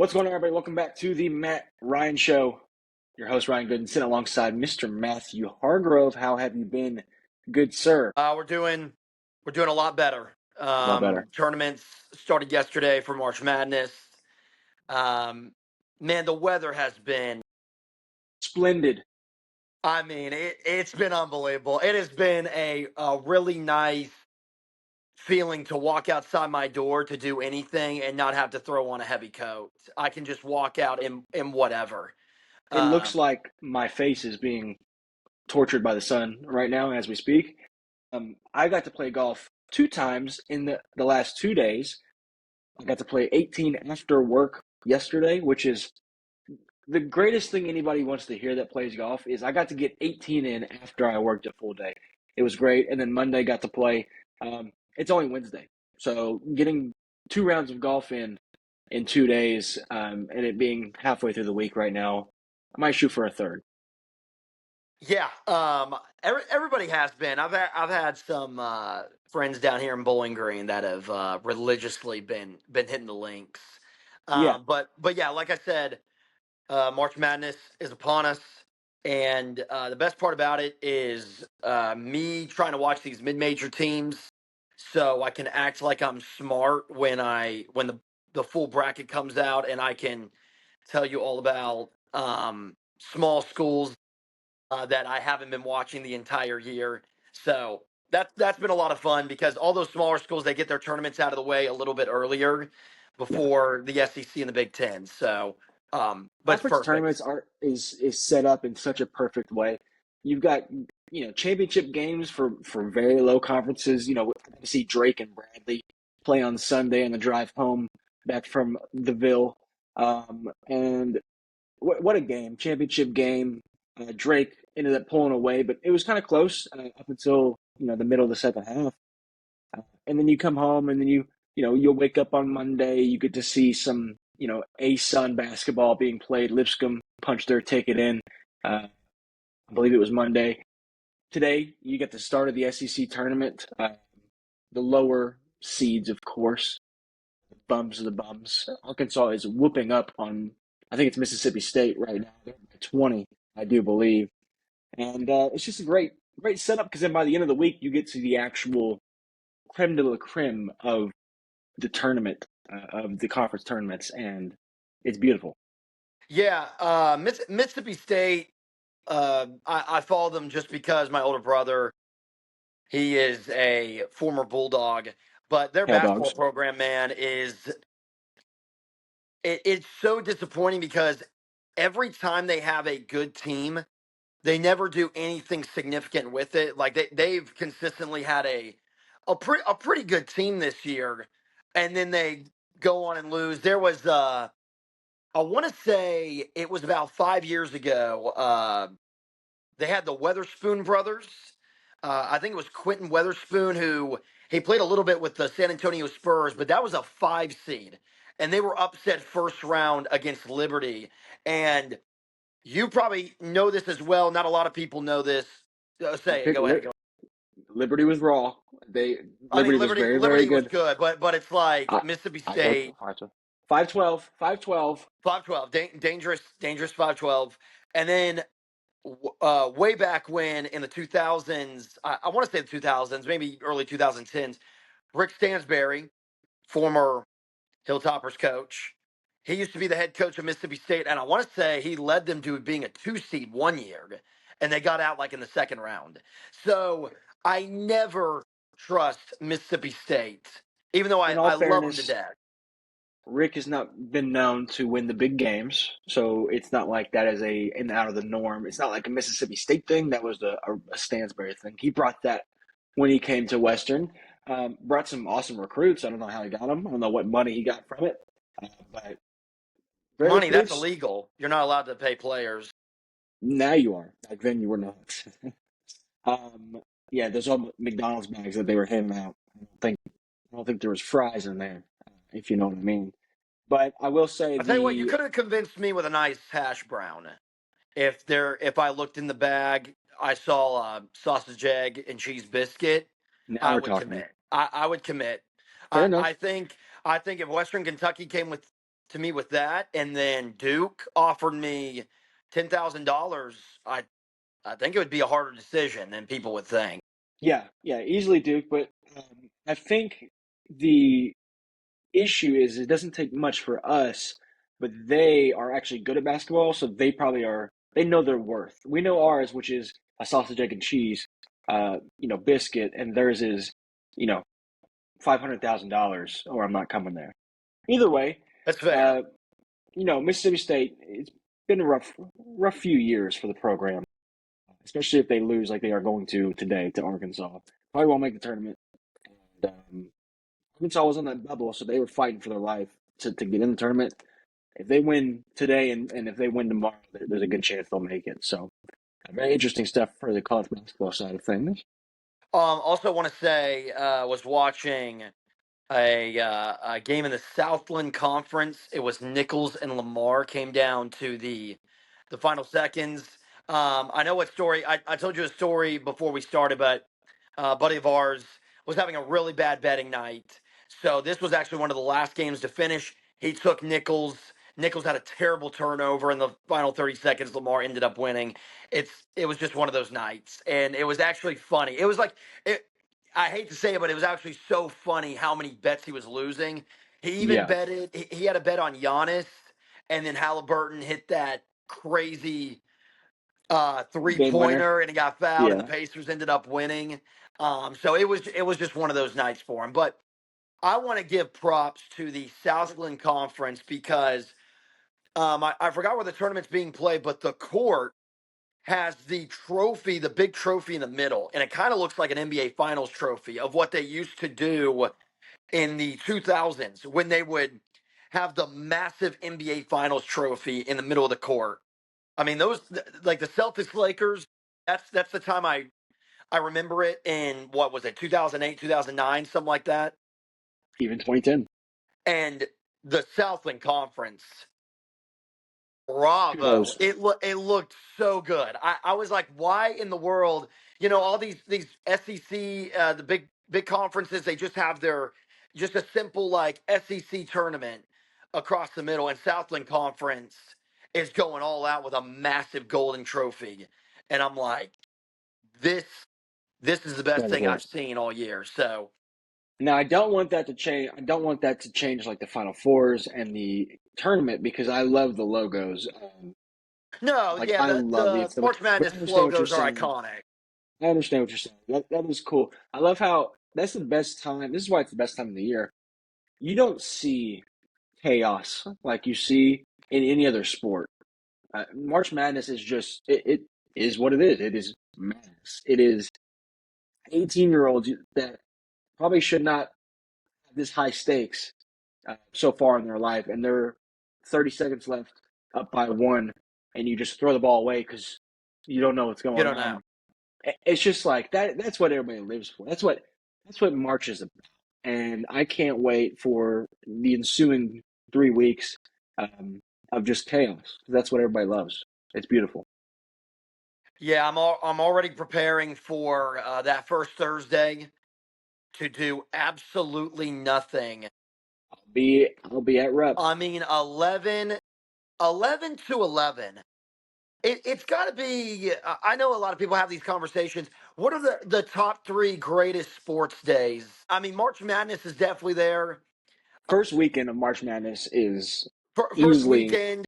What's going on, everybody? Welcome back to the Matt Ryan Show. Your host, Ryan Gooden, sitting alongside Mr. Matthew Hargrove. How have you been, good sir? We're doing a lot better. A lot better. Tournaments started yesterday for March Madness. Man, the weather has been. Splendid. I mean, it's been unbelievable. It has been a really nice feeling to walk outside my door to do anything and not have to throw on a heavy coat. I can just walk out in whatever. It looks Um, like my face is being tortured by the sun right now as we speak. I got to play golf 2 times in the last 2 days. I got to play 18 after work yesterday, which is the greatest thing anybody wants to hear that plays golf is I got to get 18 in after I worked a full day. It was great. And then Monday got to play. It's only Wednesday. So getting 2 rounds of golf in 2 days, and it being halfway through the week right now, I might shoot for a third. Yeah, everybody has been. I've had some friends down here in Bowling Green that have religiously been hitting the links. Yeah, But yeah, like I said, March Madness is upon us, and the best part about it is me trying to watch these mid-major teams, so I can act like I'm smart when the full bracket comes out, and I can tell you all about small schools that I haven't been watching the entire year. So that's been a lot of fun because all those smaller schools they get their tournaments out of the way a little bit earlier yeah. before the SEC and the Big Ten. So, but it's Conference perfect. tournaments are is set up in such a perfect way. You've got championship games for very low conferences. I see Drake and Bradley play on Sunday on the drive home back from the Ville, and what a game! Championship game. Drake ended up pulling away, but it was kind of close up until the middle of the second half. And then you come home, and then you'll wake up on Monday. You get to see some A-Sun basketball being played. Lipscomb punched their ticket in. I believe it was Monday. Today you get the start of the SEC tournament. The lower seeds, of course, the bums of the bums. Arkansas is whooping up on, I think it's Mississippi State right now. They're at 20, I do believe. And it's just a great setup because then by the end of the week you get to the actual creme de la creme of the tournament, of the conference tournaments, and it's beautiful. Yeah, Mississippi State. I follow them just because my older brother he is a former Bulldog, but their Hell basketball dogs. program, man, it's so disappointing because every time they have a good team, they never do anything significant with it. Like they've consistently had a pretty good team this year, and then they go on and lose. There was I want to say it was about 5 years ago. They had the Weatherspoon brothers. I think it was Quentin Weatherspoon who he played a little bit with the San Antonio Spurs, but that was a 5 seed, and they were upset first round against Liberty. And you probably know this as well. Not a lot of people know this. I Say it. picked Go ahead. Liberty was raw. They I mean, Liberty was Liberty very very Liberty was good. good, but it's like I Mississippi I told State 512, 512. 512, dangerous 512, and then way back when in the 2000s, I want to say the 2000s, maybe early 2010s, Rick Stansberry, former Hilltoppers coach, he used to be the head coach of Mississippi State, and I want to say he led them to being a 2 seed one year, and they got out like in the second round. So I never trust Mississippi State, even though In all I love them to fairness, death. Rick has not been known to win the big games, so it's not like that is an out of the norm. It's not like a Mississippi State thing. That was a Stansbury thing. He brought that when he came to Western. Brought some awesome recruits. I don't know how he got them. I don't know what money he got from it, but great Money, that's recruits. illegal. You're not allowed to pay players. Now you are. Back then you were not. Yeah, those all McDonald's bags that they were handing out. I don't think there was fries in there, if you know what I mean. But I will say I tell you what, you the could have convinced me with a nice hash brown. If I looked in the bag, I saw sausage, egg, and cheese biscuit, now I we're would talking. commit. I would commit. Fair I enough. think I think if Western Kentucky came with to me with that, and then Duke offered me $10,000. I think it would be a harder decision than people would think. Yeah, yeah, easily Duke, but I think the issue is it doesn't take much for us, but they are actually good at basketball, so they probably are. They know their worth. We know ours, which is a sausage, egg, and cheese, biscuit, and theirs is, you know, $500,000, or I'm not coming there. Either way, That's fair. uh, Mississippi State. It's been a rough few years for the program, especially if they lose like they are going to today to Arkansas. Probably won't make the tournament. And, Arkansas was on that bubble, so they were fighting for their life to get in the tournament. If they win today and if they win tomorrow, there's a good chance they'll make it. So, very interesting stuff for the college basketball side of things. Also, want to say, was watching a game in the Southland Conference. It was Nichols and Lamar came down to the final seconds. I know what story. I told you a story before we started, but a buddy of ours was having a really bad betting night. So this was actually one of the last games to finish. He took Nichols. Nichols had a terrible turnover in the final 30 seconds. Lamar ended up winning. It was just one of those nights, and it was actually funny. It was like it, I hate to say it, but it was actually so funny how many bets he was losing. He even Yeah, betted. He had a bet on Giannis, and then Halliburton hit that crazy three game winner. pointer, and he got fouled, and the Yeah, Pacers ended up winning. So it was just one of those nights for him. But I want to give props to the Southland Conference because I forgot where the tournament's being played, but the court has the trophy, the big trophy in the middle, and it kind of looks like an NBA Finals trophy of what they used to do in the 2000s when they would have the massive NBA Finals trophy in the middle of the court. I mean, like the Celtics Lakers. That's the time I remember it in what was it, 2008, 2009, something like that. even 2010. And the Southland Conference. Bravo! Kudos. It looked so good. I was like, why in the world? All these SEC, the big conferences, they just have their just a simple like SEC tournament across the middle, and Southland Conference is going all out with a massive golden trophy, and I'm like, this this is the best thing Incredible. I've seen all year. So Now, I don't want that to change. I don't want that to change like the Final Fours and the tournament because I love the logos. no, Like yeah, I the love the the aesthetic, March but I Madness understand what you're logos are saying. iconic. I understand what you're saying. That is cool. I love how that's the best time. This is why it's the best time of the year. You don't see chaos like you see in any other sport. March Madness is just it is what it is. It is madness. It is 18-year-olds that probably should not have this high stakes so far in their life, and they're 30 seconds left up by one, and you just throw the ball away because you don't know what's You going don't know. on. It's just like that. That's what everybody lives for. That's what March is about, and I can't wait for the ensuing 3 weeks um, of just chaos. That's what everybody loves. It's beautiful. Yeah, I'm already preparing for that first Thursday to do absolutely nothing. I'll be at rep. I mean, 11 to 11. It's got to be. I know a lot of people have these conversations. What are the top three greatest sports days? I mean, March Madness is definitely there. First weekend of March Madness is First easily weekend,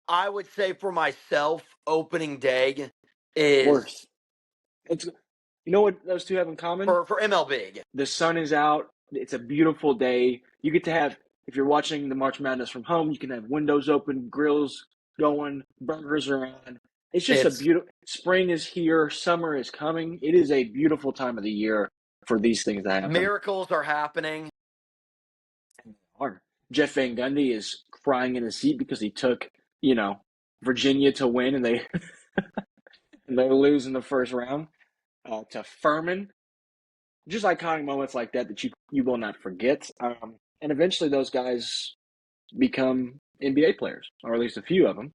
I would say for myself, opening day is worth. It's you know what those two have in common? for MLB. The sun is out. It's a beautiful day. You get to have, if you're watching the March Madness from home, you can have windows open, grills going, burgers are on. It's just a It's beautiful. Spring is here. Summer is coming. It is a beautiful time of the year for these things to happen. Miracles are happening. Jeff Van Gundy is crying in his seat because he took, Virginia to win, and they and they lose in the first round to Furman. Just iconic moments like that you will not forget. And eventually, those guys become NBA players, or at least a few of them.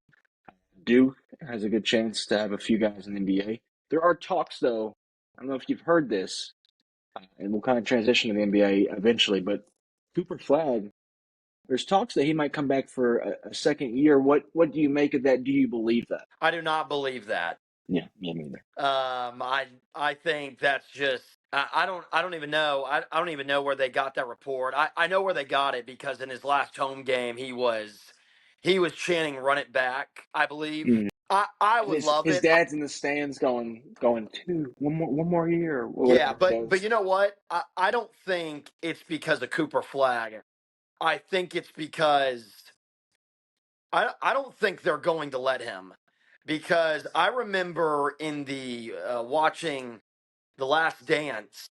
Duke has a good chance to have a few guys in the NBA. There are talks, though. I don't know if you've heard this, and we'll kind of transition to the NBA eventually. But Cooper Flag There's talks that he might come back for a second year. What do you make of that? Do you believe that? I do not believe that. Yeah, me neither. I think that's just I don't even know I don't even know where they got that report. I know where they got it because in his last home game he was chanting "Run it back." I believe. Mm. I would love His it. dad's in the stands going two one more year or Yeah, whatever it but goes. you know what? I don't think it's because of Cooper Flag. I think it's because I don't think they're going to let him because I remember in the watching The Last Dance,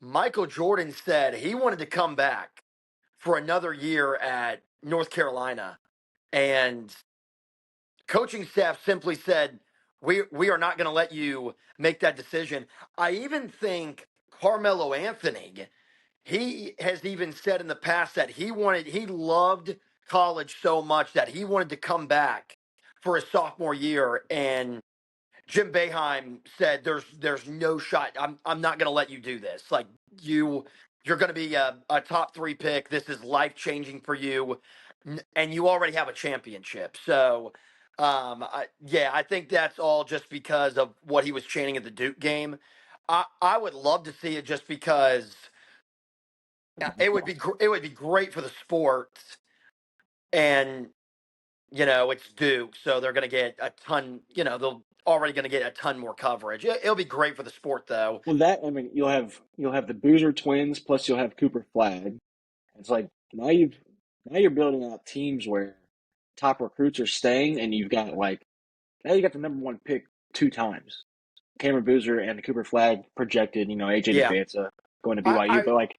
Michael Jordan said he wanted to come back for another year at North Carolina, and coaching staff simply said, "We are not going to let you make that decision." I even think Carmelo Anthony, he has even said in the past that he loved college so much that he wanted to come back for his sophomore year, and Jim Boeheim said, "There's no shot. I'm not going to let you do this. Like you're going to be a top 3 pick. This is life changing for you, and you already have a championship." So, yeah, I think that's all just because of what he was chanting at the Duke game. I would love to see it just because it would be great for the sport, and it's Duke, so they're going to get a ton. They'll already going to get a ton more coverage. It'll be great for the sport, though. Well, that I mean, you'll have the Boozer twins plus you'll have Cooper Flag. It's like now you're building out teams where top recruits are staying, and you've got like now you got the number one pick 2 times. Cameron Boozer and Cooper Flag projected. AJ Yeah, DeFanza going to I BYU, I, but like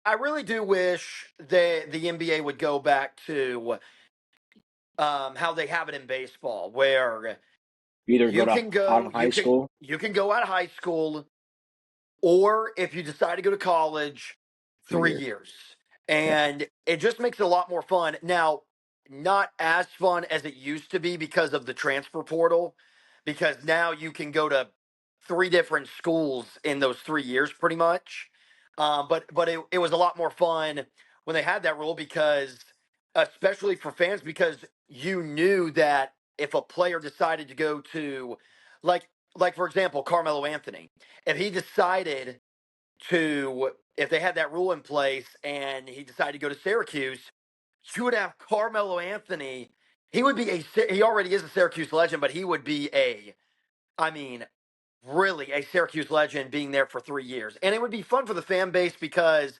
I really do wish the NBA would go back to how they have it in baseball, where you either go to out of high school you can go out of high school, or if you decide to go to college, 3 3 years. years. Yeah, And it just makes it a lot more fun. Now, not as fun as it used to be because of the transfer portal, because now you can go to 3 different schools in those 3 years pretty much. But it was a lot more fun when they had that rule because, especially for fans, because you knew that if a player decided to go to, like, like for example, Carmelo Anthony, if he decided if they had that rule in place and he decided to go to Syracuse, you would have Carmelo Anthony. He already is a Syracuse legend, but he would be I mean, really a Syracuse legend being there for 3 years. And it would be fun for the fan base because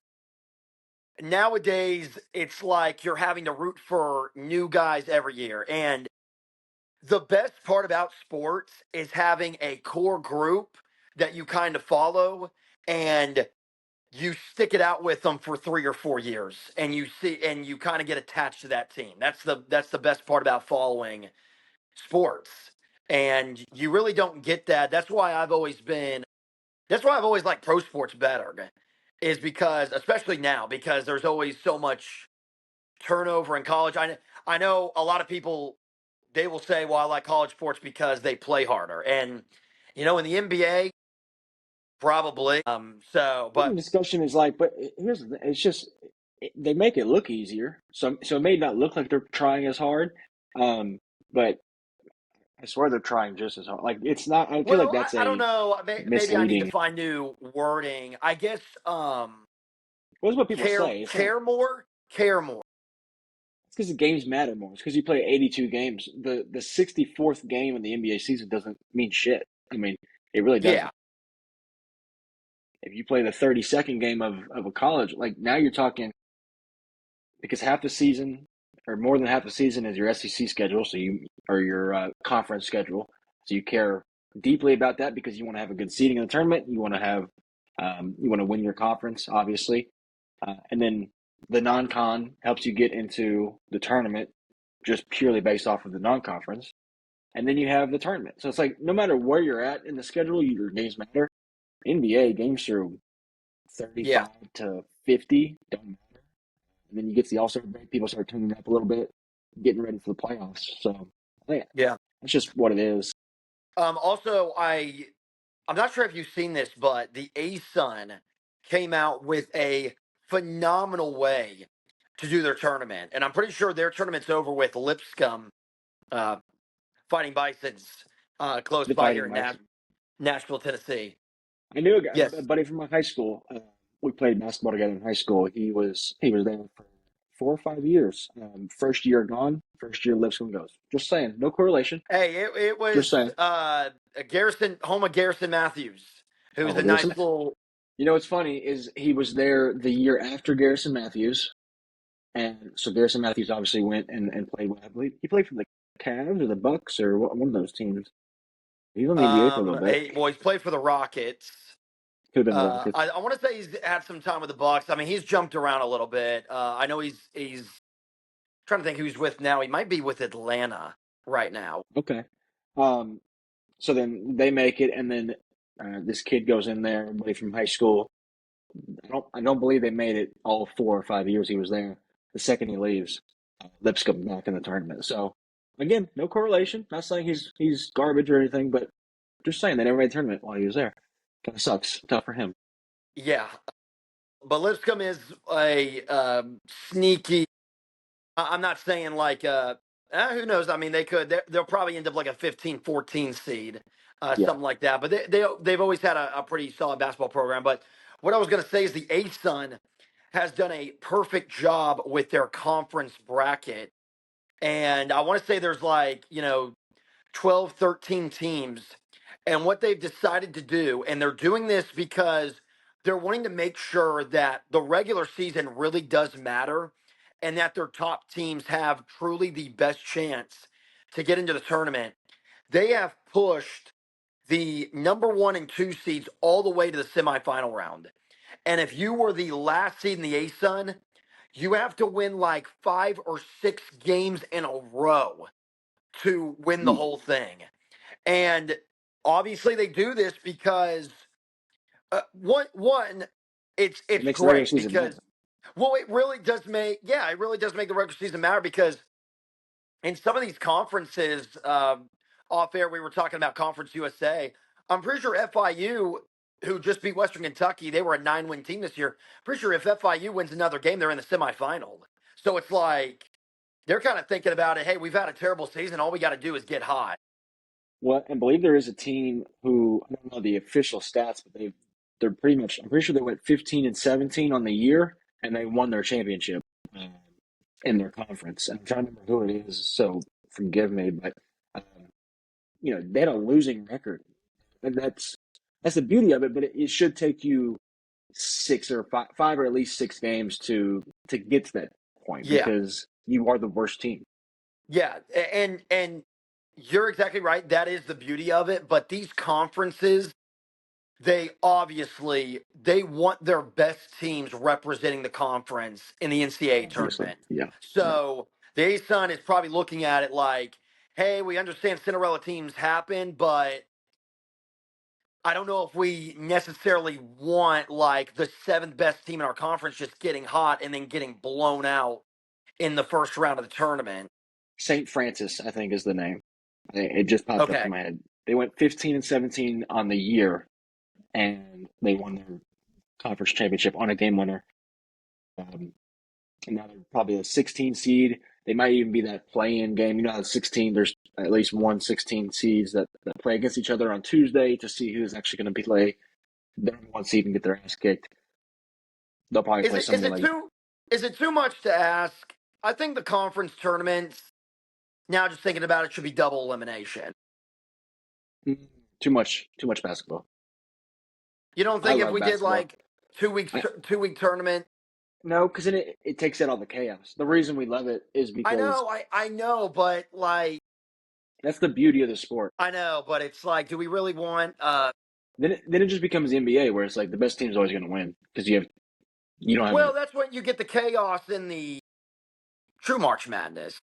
nowadays it's like you're having to root for new guys every year. And the best part about sports is having a core group that you kind of follow and you stick it out with them for 3 or 4 years and you kind of get attached to that team. That's the best part about following sports. And you really don't get that. That's why I've always liked pro sports better, is because, especially now, because there's always so much turnover in college. I know a lot of people, they will say, well, I like college sports because they play harder. And in the NBA, probably. the But discussion is like, but here's the thing, it's just they make it look easier, so it may not look like they're trying as hard, but I swear they're trying just as hard. Like it's not. I feel like Well, that's I don't a know. Maybe I need to misleading. find new wording. I guess What's what people care say? It's not. care more, care more. It's because the games matter more. It's because you play 82 games. The 64th game in the NBA season doesn't mean shit. I mean, it really Yeah, doesn't. If you play the 32nd game of a college, like now you're talking because half the season or more than half the season is your SEC schedule, so you or your conference schedule. So you care deeply about that because you want to have a good seating in the tournament. You want to have you want to win your conference, obviously, and then the non-con helps you get into the tournament just purely based off of the non-conference. And then you have the tournament. So it's like no matter where you're at in the schedule, your games matter. NBA games through yeah, 35 to 50 don't matter. And then you get to the All Star break, people start tuning up a little bit, getting ready for the playoffs. So I think yeah. that's just what it is. Also, I'm not sure if you've seen this, but the A Sun came out with a phenomenal way to do their tournament, and I'm pretty sure their tournament's over with Lipscomb uh, Fighting Bisons close The by here Fighting in Bison. Nashville, Tennessee. I knew a Yes. buddy from my high school. We played basketball together in high school. He was there for 4 or 5 years. First year gone. First year Lipscomb goes. Just saying, no correlation. Hey, it Just was saying. a Garrison, home of Garrison Matthews, who's Oh, a nice Garrison. little. You know what's funny is he was there the year after Garrison Matthews, and so Garrison Matthews obviously went and played. I believe he played for the Cavs or the Bucks or one of those teams. He was on the NBA for a little bit. He's played for the Rockets. Could have been the Rockets. I want to say he's had some time with the Bucks. I mean, he's jumped around a little bit. I know he's trying to think who he's with now. He might be with Atlanta right now. Okay. Um, so then they make it, and then this kid goes in there, everybody from high school. I don't believe they made it all 4 or 5 years he was there. The second he leaves, Lipscomb back in the tournament. So again, no correlation. Not saying he's garbage or anything, but just saying they never made a tournament while he was there. Kind of sucks. Tough for him. Yeah, but Lipscomb is a sneaky. I'm not saying like who knows. I mean, they'll probably end up like a 15-14 seed, Yeah. something like that. But they've always had a pretty solid basketball program. But what I was going to say is the ASUN has done a perfect job with their conference bracket. And I want to say there's like, 12, 13 teams. And what they've decided to do, and they're doing this because they're wanting to make sure that the regular season really does matter and that their top teams have truly the best chance to get into the tournament. They have pushed the number 1 and 2 seeds all the way to the semifinal round. And if you were the last seed in the ASUN, you have to win like 5 or 6 games in a row to win the Mm. whole thing. And obviously they do this because one It it's makes the regular great season because matter. it really does make the regular season matter because in some of these conferences, off air we were talking about Conference USA. I'm pretty sure FIU, who just beat Western Kentucky, they were a 9-win team this year. Pretty sure if FIU wins another game, they're in the semifinal. So it's like they're kind of thinking about it. Hey, we've had a terrible season. All we got to do is get hot. Well, and believe there is a team who I don't know the official stats, but they're pretty much. I'm pretty sure they went 15-17 on the year, and they won their championship um, in their conference. And I'm trying to remember who it is, so forgive me, but um, they had a losing record, and that's the beauty of it. But it should take you 6 or 5 or at least 6 games to get to that point Yeah, because you are the worst team. yeah, and you're exactly right. That is the beauty of it. But these conferences, they want their best teams representing the conference in the NCAA Obviously, tournament. yeah, yeah. So the ASUN is probably looking at it like, hey, we understand Cinderella teams happen, but I don't know if we necessarily want like the seventh best team in our conference just getting hot and then getting blown out in the first round of the tournament. St. Francis, I think, is the name. It just popped up in Okay. my head. They went 15-17 on the year, and they won their conference championship on a game winner. And now they're probably a 16 seed. They might even be that play-in game. You know how 16, there's at least 16 seeds that play against each other on Tuesday to see who's actually going to play the number 1 seed and get their ass kicked. They'll probably Is play it is somebody it like too is it too much to ask? I think the conference tournaments, now just thinking about it, should be double elimination. mm, too much basketball. You don't I think if love we did basketball. like 2 weeks, I, 2 week tournament? no, because then it takes out all the chaos. The reason we love it is I because know, I know, but like that's the beauty of the sport. I know, but it's like, do we really want? Then it just becomes the NBA where it's like the best team's always going to win because you don't have Well, that's when you get the chaos in the true March Madness.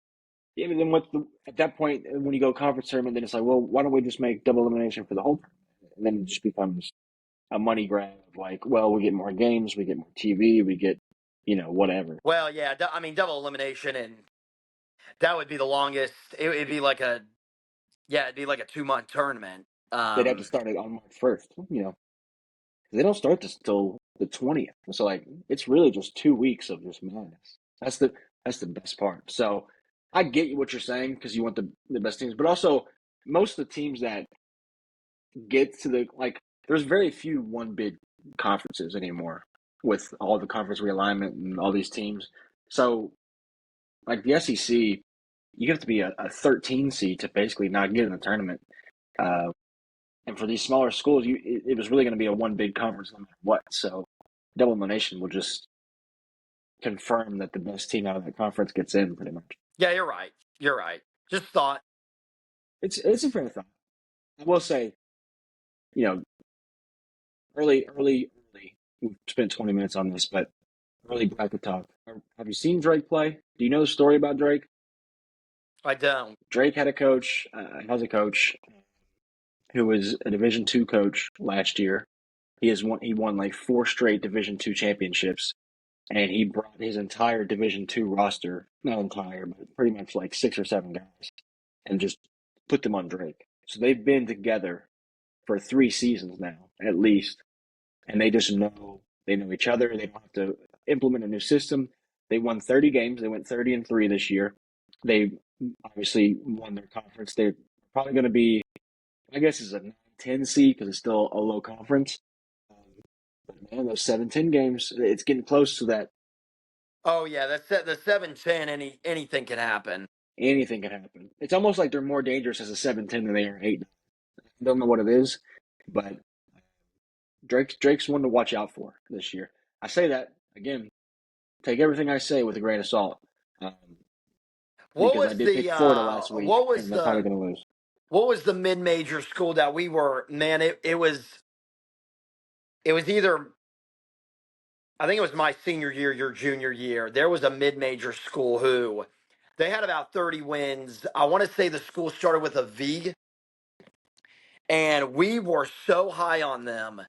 yeah. But then at that point when you go conference tournament, then it's like, well, why don't we just make double elimination for the whole tournament? And then it just becomes a money grab. Like, well, we get more games, we get more TV, we get whatever. Well, yeah, I mean double elimination, and that would be the longest. It'd be like it'd be like a 2 month tournament. They'd have to start it on March 1st. They don't start this till the 20th. So like, it's really just 2 weeks of just madness. That's the best part. So I get what you're saying because you want the best teams, but also most of the teams that get to the like, there's very few one bid conferences anymore with all the conference realignment and all these teams. So like the SEC, you have to be a 13 seed to basically not get in the tournament. Uh, and for these smaller schools, it was really going to be a one big conference no matter what. So double elimination will just confirm that the best team out of that conference gets in pretty much. Yeah, you're right. You're right. Just thought. It's a fair thought. I will say, you know, early. We've spent 20 minutes on this, but early bracket talk. Have you seen Drake play? Do you know the story about Drake? I don't. Drake had a coach, has a coach who was a Division two coach last year. He won like four straight Division two championships, and he brought his entire Division two roster, not entire, but pretty much like six or seven guys, and just put them on Drake. So they've been together for 3 seasons now, at least, and they know each other. They don't have to implement a new system. They won 30 games. They went 30-3 this year. They obviously won their conference. They're probably going to be, I guess, is a 9-10 seed because it's still a low conference. But man, those 7-10 games, it's getting close to that. Oh yeah, that's the 7-10. Anything can happen. Anything can happen. It's almost like they're more dangerous as a 7-10 than they are 8. I don't know what it is, but Drake's one to watch out for this year. I say that again. Take everything I say with a grain of salt, um, What because I was did the pick Florida last week, what was and they're probably the going to lose. what was the mid-major school that we were? Man, it was either, I think it was my senior year, your junior year. There was a mid-major school who they had about 30 wins. I want to say the school started with a V, and we were so high on them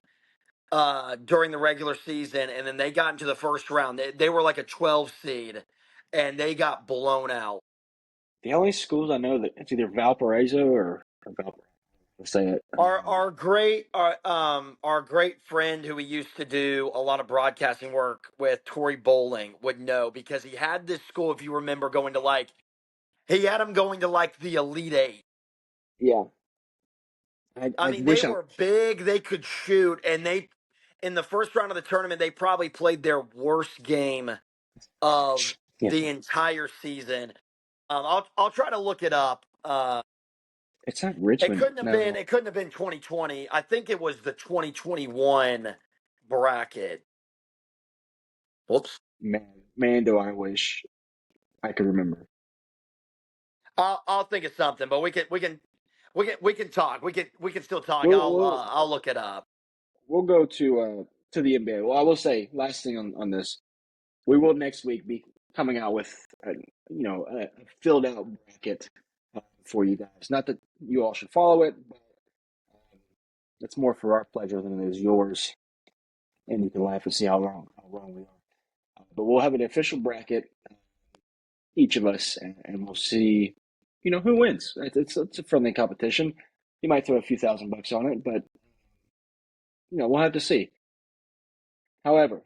during the regular season, and then they got into the first round. They were like a 12 seed, and they got blown out. The only schools I know that it's either Valparaiso or Valparaiso. Say it. Our great friend who we used to do a lot of broadcasting work with, Tori Bowling, would know because he had this school. If you remember, going to like he had them going to like the Elite Eight. Yeah, I I mean, they wish I. were big. They could shoot, and they in the first round of the tournament they probably played their worst game of Yeah, the entire season. I'll try to look it up. it's not Richmond. No, It couldn't have been 2020. I think it was the 2021 bracket. Whoops. man, do I wish I could remember. I'll think of something, but we can talk. We can still talk. We'll we'll I'll look it up. we'll go to the NBA. Well, I will say last thing on this. We will next week be coming out with a filled out bracket for you guys. Not that you all should follow it, but it's more for our pleasure than it is yours. And you can laugh and see how wrong we are. But we'll have an official bracket, each of us, and we'll see, who wins. It's a friendly competition. You might throw a few $1,000 on it, but we'll have to see. However,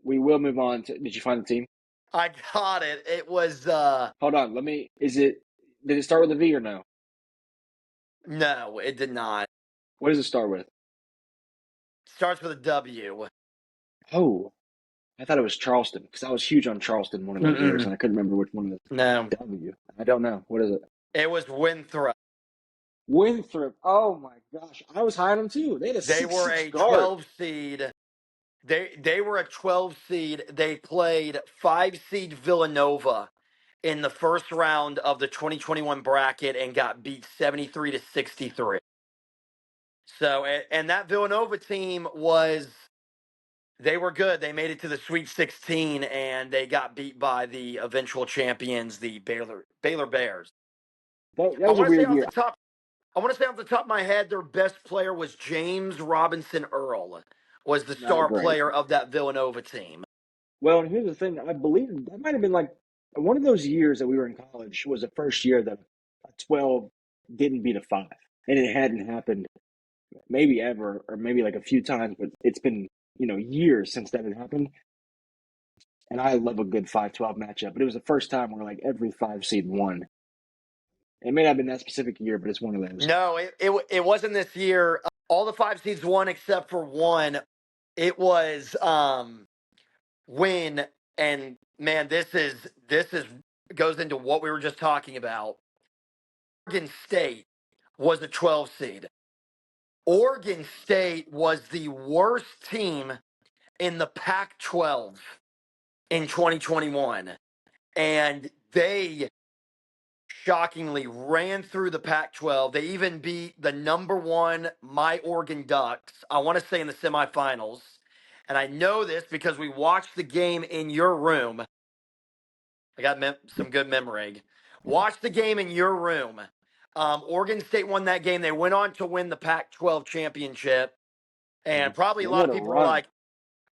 we will move on to. Did you find the team? I got it. It was Hold on. Let me. Is it? Did it start with a V or no? no, it did not. What does it start with? Starts with a W. Oh, I thought it was Charleston because I was huge on Charleston one of those years, Mm-mm. and I couldn't remember which one was No, W. I don't know. What is it? it was Winthrop. Winthrop. Oh my gosh, I was high on them too. They had a They six were six a guard. 12 seed. They were a 12 seed. They played 5 seed Villanova in the first round of the 2021 bracket and got beat 73-63. So and that Villanova team was they were good. They made it to the Sweet 16 and they got beat by the eventual champions, the Baylor Bears. That I was a want to say weird off year. the top I want to say off the top of my head, their best player was James Robinson Earl, was the Not star great. player of that Villanova team. Well, and here's the thing. I believe that might have been like one of those years that we were in college was the first year that a 12 didn't beat a 5. And it hadn't happened maybe ever or maybe like a few times, but it's been, years since that had happened. and I love a good 5-12 matchup. But it was the first time where like every 5 seed won. It may not have been that specific year, but it's one of those. No, it wasn't this year. All the 5 seeds won except for one. It was when, and man, this is goes into what we were just talking about. Oregon State was a 12 seed. Oregon State was the worst team in the Pac 12 in 2021. And they shockingly ran through the Pac 12. They even beat the number one, my Oregon Ducks, I want to say in the semifinals. And I know this because we watched the game in your room. I got some good memory. Watched the game in your room. Oregon State won that game. They went on to win the Pac 12 championship. And probably They a lot made of a people were run. like,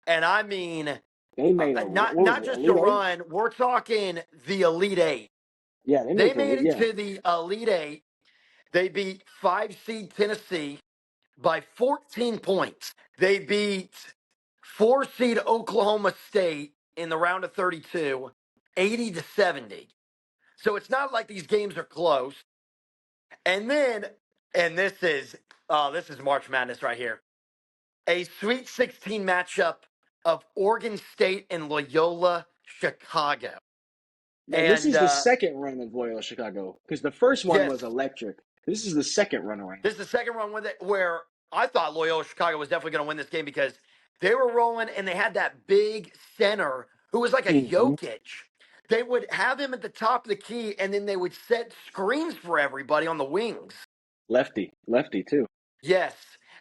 and I mean, They made a not what was not it? just a Elite Eight? run. We're talking the Elite Eight. Yeah, they made They it to made elite. it Yeah, to the Elite Eight. They beat 5 seed Tennessee by 14 points. They beat 4 seed Oklahoma State in the round of 32, 80-70. So it's not like these games are close. And then, and this is March Madness right here. A Sweet 16 matchup of Oregon State and Loyola Chicago. now this And is the second run of Loyola Chicago because the first one yes, was electric. This is the second run around. this is the second run with it where I thought Loyola Chicago was definitely going to win this game because they were rolling and they had that big center who was like a Mm-hmm. Jokic. They would have him at the top of the key and then they would set screens for everybody on the wings. Lefty too. Yes.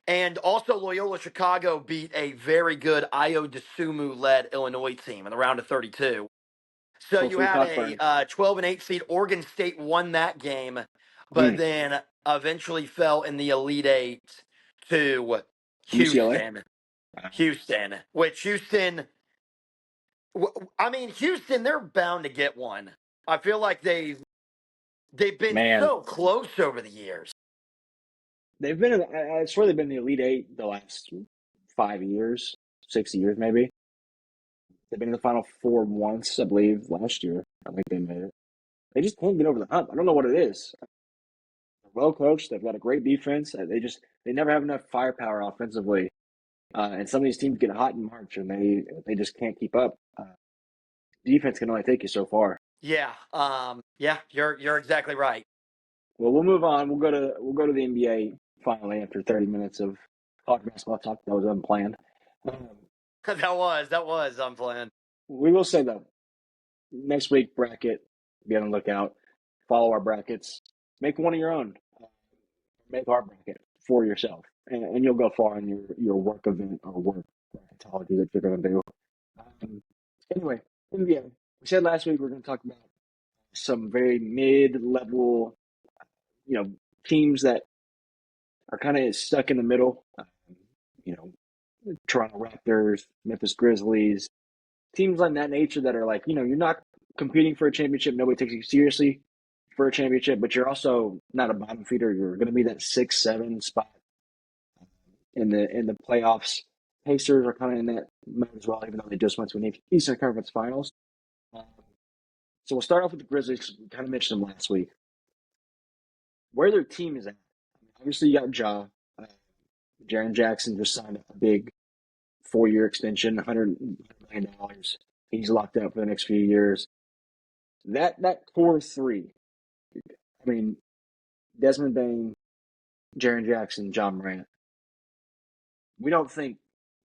And also Loyola Chicago beat a very good Io DeSumo-led Illinois team in the round of 32. So you Hopefully had Cockburn. a 12 and 8 seed. Oregon State won that game, but Mm. then eventually fell in the Elite Eight to UCLA. Houston, which Houston, I mean, Houston, they're bound to get one. I feel like they've been Man, so close over the years. they've been. I swear they've been in the Elite Eight the last 5 years, 6 years maybe. They've been in the Final Four once, I believe, last year. I think they made it. They just can't get over the hump. I don't know what it is. They're well coached. They've got a great defense. They never have enough firepower offensively. And some of these teams get hot in March, and they just can't keep up. Defense can only take you so far. Yeah, yeah, you're exactly right. Well, we'll move on. We'll go to the NBA finally after 30 minutes of college basketball talk that was unplanned. Um, that was unplanned. we will say though, next week bracket, be on the lookout. Follow our brackets. Make one of your own. Make our bracket for yourself, and you'll go far in your work event or work bracketology that you're going to do. Um, anyway, NBA. We said last week we're going to talk about some very mid-level, you know, teams that are kind of stuck in the middle. You know, Toronto Raptors, Memphis Grizzlies, teams like that nature that are like, you're not competing for a championship. Nobody takes you seriously for a championship, but you're also not a bottom feeder. You're going to be that 6-7 spot in the playoffs. Pacers are kind of in that mode as well, even though they just went to an Eastern Conference Finals. Um, so we'll start off with the Grizzlies. We kind of mentioned them last week. Where their team is at. Obviously, you got Ja. Jaren Jackson just signed a big 4-year extension, $100 million. He's locked up for the next few years. That core three. I mean, Desmond Bain, Jaren Jackson, John Morant. We don't think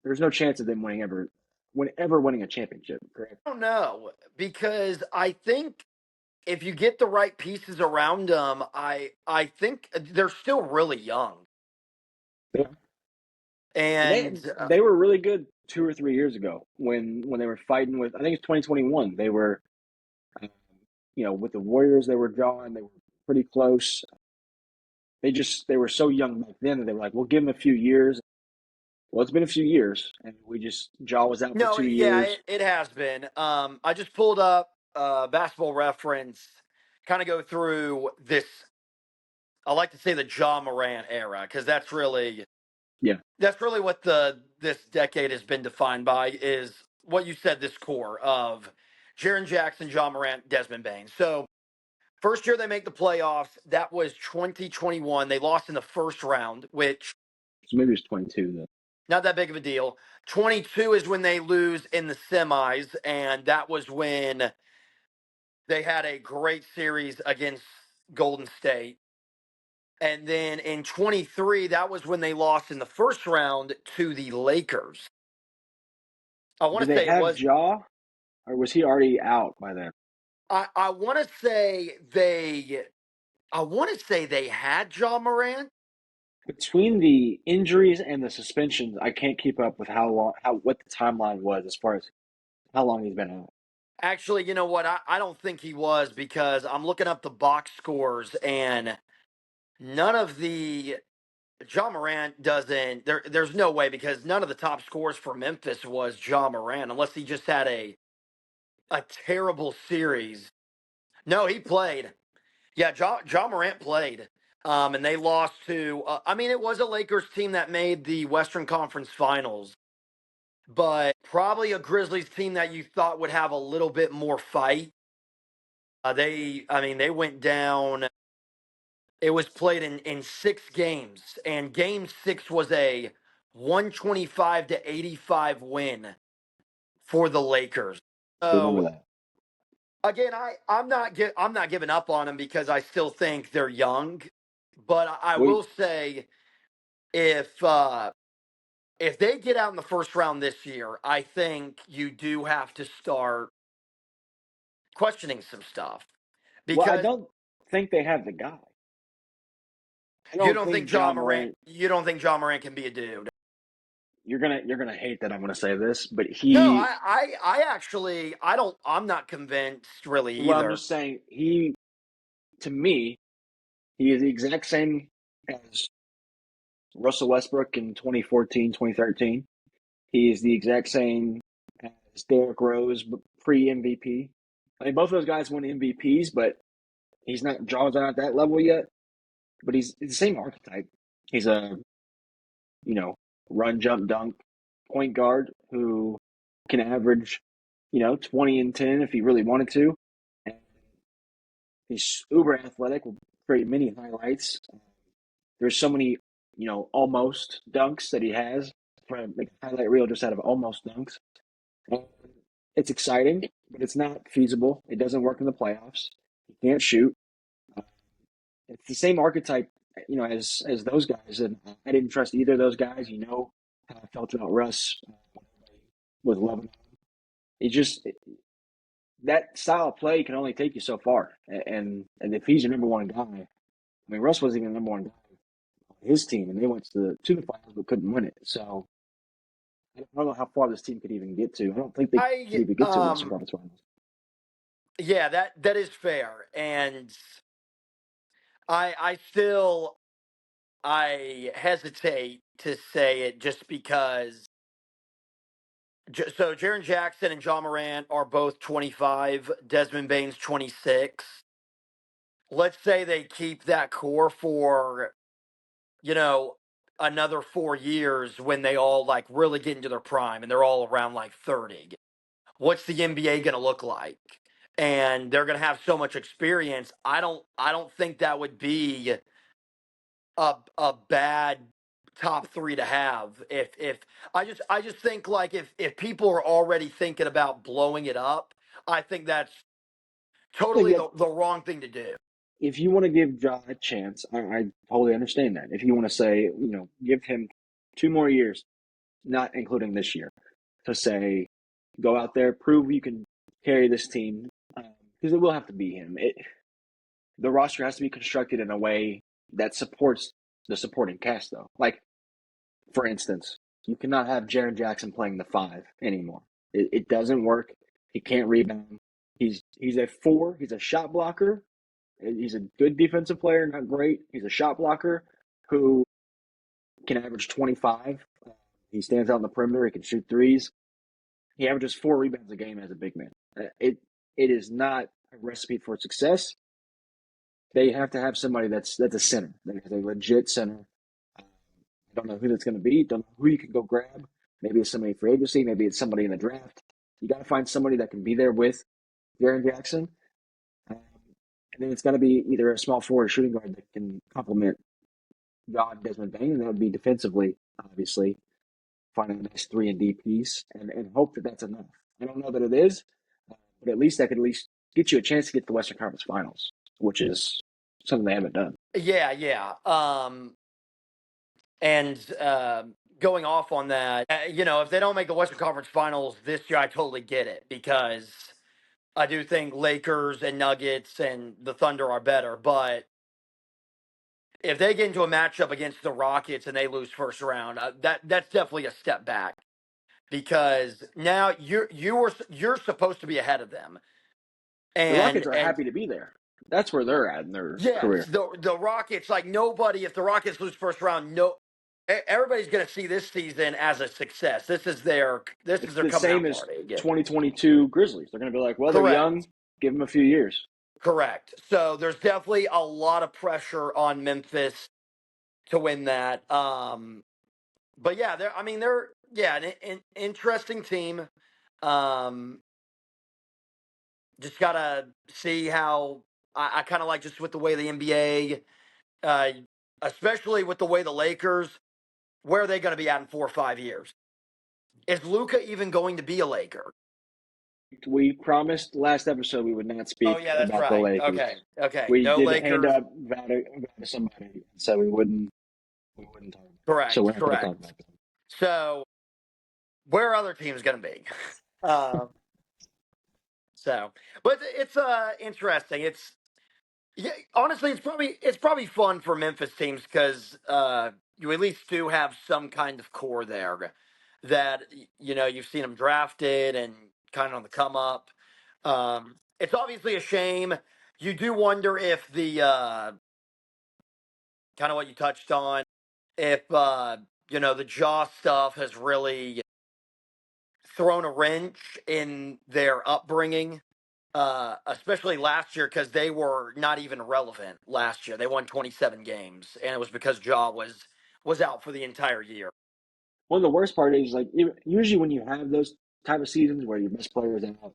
there's no chance of them winning a championship. Correct? I don't know because I think if you get the right pieces around them, I think they're still really young. Yeah. They And they were really good 2 or 3 years ago when they were fighting with. I think it's 2021. They were, um, with the Warriors. They were drawing. They were pretty close. They were so young back then that they were like, we'll give them a few years. Well, it's been a few years, and Ja was out for no, two yeah, years. it has been. I just pulled up Basketball Reference, kind of go through this. I like to say the Ja Morant era because Yeah, that's really what this decade has been defined by is what you said, this core of Jaren Jackson, John Morant, Desmond Bain. So first year they make the playoffs, that was 2021. They lost in the first round, which So maybe it's 22 then. not that big of a deal. 22 is when they lose in the semis, and that was when they had a great series against Golden State. And then in 23, that was when they lost in the first round to the Lakers. I want Did to they say it have was. Jaw, or was he already out by then? I want to say they. I want to say they had John Morant. Between the injuries and the suspensions, I can't keep up with what the timeline was as far as how long he's been out. Actually, you know what? I don't think he was, because I'm looking up the box scores, and none of the John Morant doesn't. There's no way, because none of the top scores for Memphis was John Morant, unless he just had a terrible series. No, he played. Yeah, John Morant played. And they lost to. I mean, it was a Lakers team that made the Western Conference Finals, but probably a Grizzlies team that you thought would have a little bit more fight. I mean, they went down. It was played in 6 games, and Game 6 was a 125-85 win for the Lakers. Remember So that. again, I'm not giving up on them, because I still think they're young, but I Wait, will say, if if they get out in the first round this year, I think you do have to start questioning some stuff, well, I because don't think they have the guy. I you don't don't think think John John Morant Morant. you don't think John Morant can be a dude. You're gonna hate that I'm gonna say this, but No, he. I actually I'm not convinced really Well, I'm either. just saying he. To me, he is the exact same as Russell Westbrook in 2014, 2013. He is the exact same as Derrick Rose pre MVP. I mean, both of those guys won MVPs, but he's not Jaw's not at that level yet. But he's the same archetype. He's a run, jump, dunk point guard who can average 20 and 10 if he really wanted to. And he's uber athletic, will create many highlights. There's so many almost dunks that he has. Trying to make a highlight reel just out of almost dunks. And it's exciting, but it's not feasible. It doesn't work in the playoffs. He can't shoot. Uh, it's the same archetype, as those guys. And I didn't trust either of those guys. You know how I felt about Russ with Lebanon. It just that style of play can only take you so far. And if he's your number one guy, I mean, Russ wasn't even the number one guy on his team, and they went to the finals but couldn't win it. So I don't know how far this team could even get to. I don't think they could I even get to a Western Conference Finals. Yeah, that is fair, and I still I hesitate to say it, just because. So Jaren Jackson and John Morant are both 25. Desmond Bain's 26. Let's say they keep that core for you know another 4 years, when they all like really get into their prime and they're all around like 30. What's the NBA going to look like? And they're going to have so much experience. I don't think that would be a bad top 3 to have. If I just think, like, if people are already thinking about blowing it up, I think that's I think totally that the wrong thing to do. if you want to give Ja a chance, I totally understand that. If you want to say, give him 2 more years, not including this year, to say, go out there, prove you can carry this team, because it will have to be him. The roster has to be constructed in a way that supports the supporting cast, though. Like, for instance, you cannot have Jaren Jackson playing the 5 anymore. It doesn't work. He can't rebound. He's a 4. He's a shot blocker. He's a good defensive player, not great. He's a shot blocker who can average 25. He stands out on the perimeter. He can shoot threes. He averages 4 rebounds a game as a big man. It is not a recipe for success. They have to have somebody that's a center, that is a legit center. I don't know who that's going to be. Don't know who you can go grab. Maybe it's somebody for agency. Maybe it's somebody in the draft. You got to find somebody that can be there with Jaren Jackson. Um, and then it's got to be either a small forward or shooting guard that can complement God Desmond Bain, and that would be defensively, obviously, finding a nice 3 and D piece and hope that that's enough. I don't know that it is, but at least that could at least get you a chance to get to the Western Conference Finals, which is something they haven't done. Yeah, yeah. And going off on that, if they don't make the Western Conference Finals this year, I totally get it because I do think Lakers and Nuggets and the Thunder are better. But if they get into a matchup against the Rockets and they lose first round, that's definitely a step back because now you're supposed to be ahead of them. The And Rockets are and happy to be there. That's where they're at in their yes, career. the Rockets, like nobody, if the Rockets lose first round, everybody's going to see this season as a success. This is It's their the coming same out as party again. 2022 Grizzlies. They're going to be like, well, they're young. Correct. Give them a few years. Correct. So there's definitely a lot of pressure on Memphis to win that. But yeah, they're an interesting team. Um, just gotta see how I kind of like just with the way the NBA, uh, especially with the way the Lakers, where are they going to be at in 4 or 5 years? Is Luca even going to be a Laker? We promised last episode we would not Oh speak yeah, that's about the right. Lakers. Okay, okay. We No did hand Lakers. up to somebody and said we wouldn't talk about it. So Correct, we're not going to talk correct. about that. So where are other teams going to be? um, so, but it's interesting. It's Yeah, honestly, it's probably fun for Memphis teams because you at least do have some kind of core there that you've seen them drafted and kind of on the come up. It's obviously a shame. You do wonder if the kind of what you touched on, if the Jaw stuff has really thrown a wrench in their upbringing, especially last year because they were not even relevant last year. They won 27 games, and it was because Jaw was out for the entire year. One of the worst part is like usually when you have those type of seasons where your best players out,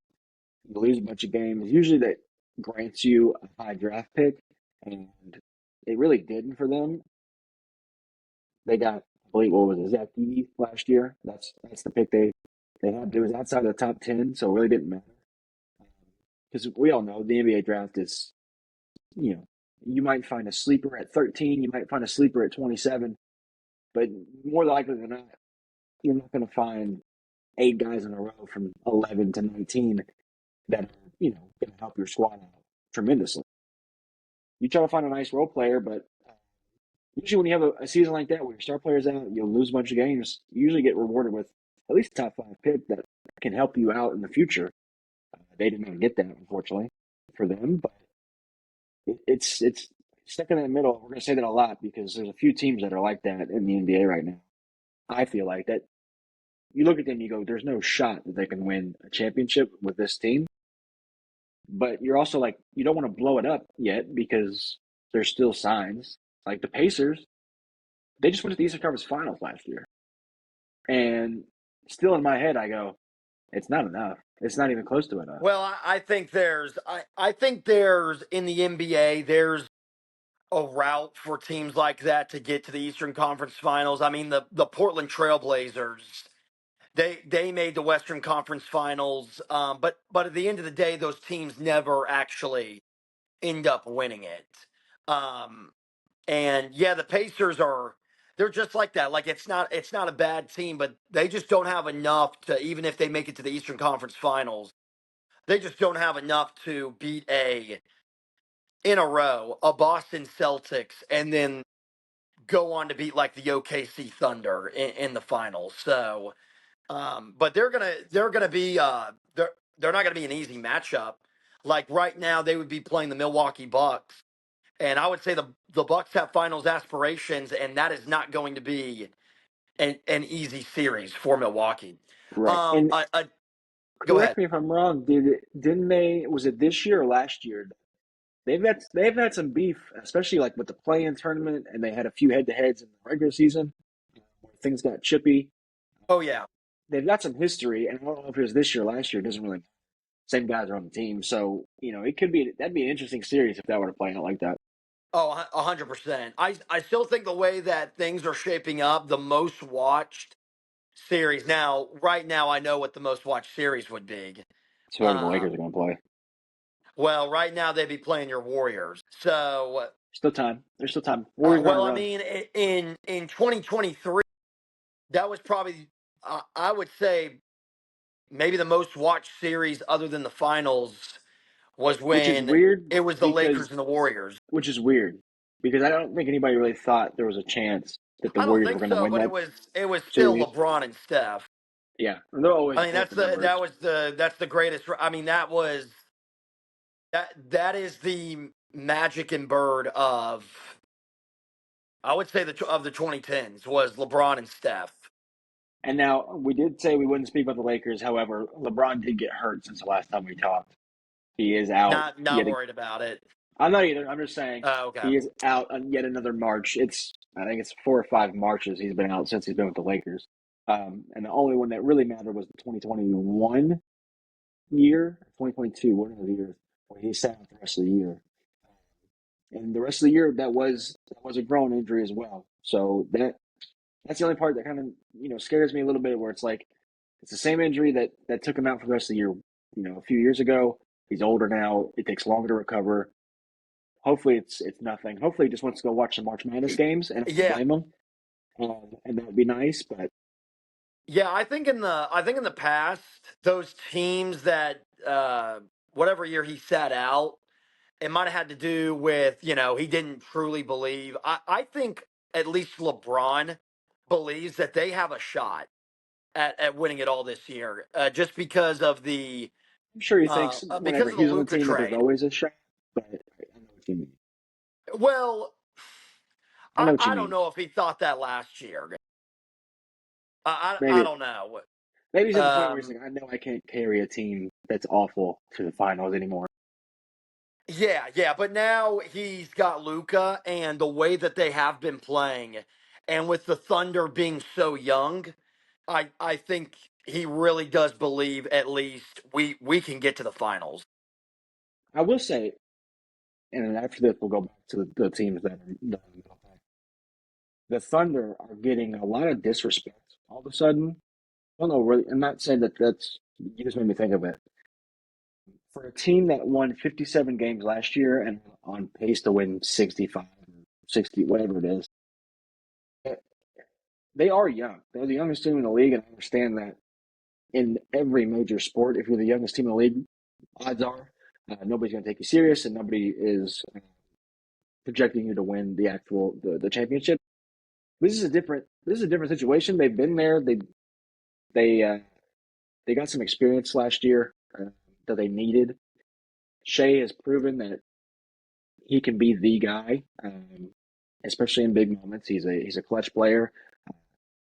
you lose a bunch of games. Usually that grants you a high draft pick, and it really didn't for them. They got, I believe, what was it, Zach Edey last year. That's the pick they had. It was outside of the top 10, so it really didn't matter. Because we all know the NBA draft is, you know, you might find a sleeper at 13, you might find a sleeper at 27, but more likely than not, you're not going to find 8 guys in a row from 11 to 19 that are, going to help your squad out tremendously. You try to find a nice role player, but usually when you have a season like that where your star player's out, you'll lose a bunch of games. You usually get rewarded with at least a top 5 pick that can help you out in the future. They did not get that, unfortunately, for them, but it's stuck in that middle. We're going to say that a lot because there's a few teams that are like that in the NBA right now. I feel like that you look at them, you go, there's no shot that they can win a championship with this team. But you're also like, you don't want to blow it up yet because there's still signs. Like the Pacers, they just went to the Eastern Conference Finals last year. And still in my head, I go, it's not enough. It's not even close to enough. Well, I think there's in the NBA there's a route for teams like that to get to the Eastern Conference Finals. I mean, the Portland Trailblazers, they made the Western Conference Finals, but at the end of the day, those teams never actually end up winning it. Um, and yeah, the Pacers they're just like that. Like it's not a bad team, but they just don't have enough to, even if they make it to the Eastern Conference Finals, they just don't have enough to beat in a row a Boston Celtics and then go on to beat like the OKC Thunder in the finals. So, but they're gonna be they're not gonna be an easy matchup. Like right now, they would be playing the Milwaukee Bucks, and I would say the Bucks have finals aspirations, and that is not going to be an easy series for Milwaukee. Right. And Go ahead. correct me if I'm wrong, didn't they, was it this year or last year? They've had some beef, especially like with the play-in tournament, and they had a few head-to-heads in the regular season where things got chippy. Oh yeah, they've got some history, and I don't know if it was this year, last year. It doesn't really. Same guys are on the team, so it could be that'd be an interesting series if that were to play out like that. Oh, 100%. I still think the way that things are shaping up, the most watched series. Now, right now, I know what the most watched series would be. It's whoever the Lakers are Um, going to play. well, right now they'd be playing your Warriors. So, Still time. There's still time. Warriors are on a well, I run, mean, in 2023, that was probably I would say maybe the most watched series other than the finals was which is when weird it was the because Lakers and the Warriors. which is weird because I don't think anybody really thought there was a chance that the I don't Warriors were think going to so, win but that it was still series. LeBron and Steph. Yeah, they'll always I mean, both remember. that's the greatest. I mean, that is the magic and bird of, I would say, of the 2010s was LeBron and Steph. And now we did say we wouldn't speak about the Lakers. However, LeBron did get hurt since the last time we talked. He is out Not yet. worried about it. I'm not either. I'm just saying Okay. he is out on yet another March. I think it's 4 or 5 Marches he's been out since he's been with the Lakers. And the only one that really mattered was the 2021 year, 2022, one of the years where he sat out the rest of the year. And the rest of the year that was a groin injury as well. So that's the only part that kind of scares me a little bit, where it's like it's the same injury that took him out for the rest of the year. A few years ago. He's older now. It takes longer to recover. Hopefully, it's nothing. Hopefully, he just wants to go watch some March Madness games, and I don't Yeah. blame him. And that would be nice, but Yeah, I think in the past, those teams that whatever year he sat out, it might have had to do with, he didn't truly believe. I think at least LeBron believes that they have a shot at winning it all this year, just I'm sure he thinks because whenever of the he's on the Luca team that there's trade. always a shot. But I know what you mean. Well, I I, know what you I don't mean. know if he thought that last year. I Maybe don't know. maybe he's at the point where he's Um, like, I know I can't carry a team that's awful to the finals anymore. yeah, but now he's got Luca, and the way that they have been playing, and with the Thunder being so young, I think he really does believe at least we can get to the finals. I will say, and then after this, we'll go back to the teams that are the Thunder are getting a lot of disrespect all of a sudden. I don't know, really. I'm not saying that that's. You just made me think of it. For a team that won 57 games last year and on pace to win 65 or 60, whatever it is, they are young. They're the youngest team in the league, and I understand that in every major sport, if you're the youngest team in the league, odds are nobody's going to take you serious, and nobody is projecting you to win the championship. This is a different situation. They've been there. They uh, they got some experience last year that they needed. Shea has proven that he can be the guy, especially in big moments. He's a clutch player.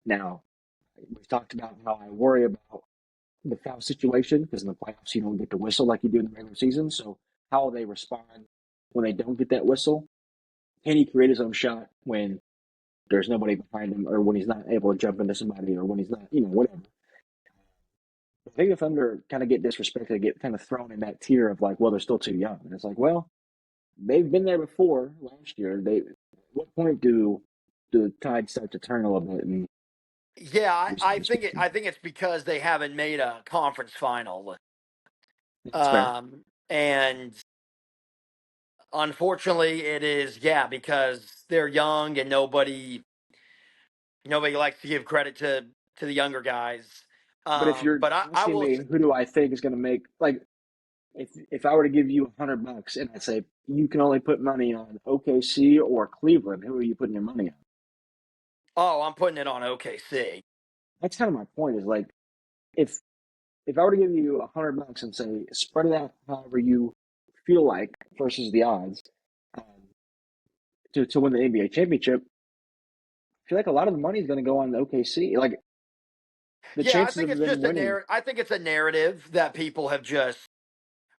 Now we've talked about how I worry about the foul situation because in the playoffs you don't get to whistle like you do in the regular season. So how will they respond when they don't get that whistle? Can he create his own shot when there's nobody behind him, or when he's not able to jump into somebody, or when he's not, whatever? I think the Thunder kind of get disrespected, get kind of thrown in that tier of like, well, they're still too young, and it's like, well, they've been there before last year. At what point do the tides start to turn a little bit and Yeah, do I something think special? I think it's because they haven't made a conference final, That's fair. and unfortunately, it is, yeah, because they're young and nobody likes to give credit to the younger guys. But if you're But I asking will. me, who do I think is going to make like if I were to give you $100 and I say you can only put money on OKC or Cleveland, who are you putting your money on? Oh, I'm putting it on OKC. That's kind of my point. Is like if if I were to give you $100 and say spread it out however you feel like versus the odds um, to win the NBA championship, I feel like a lot of the money is going to go on the OKC. Like the Yeah, I chances think of it's them just a winning. narrative. I think it's a narrative that people have just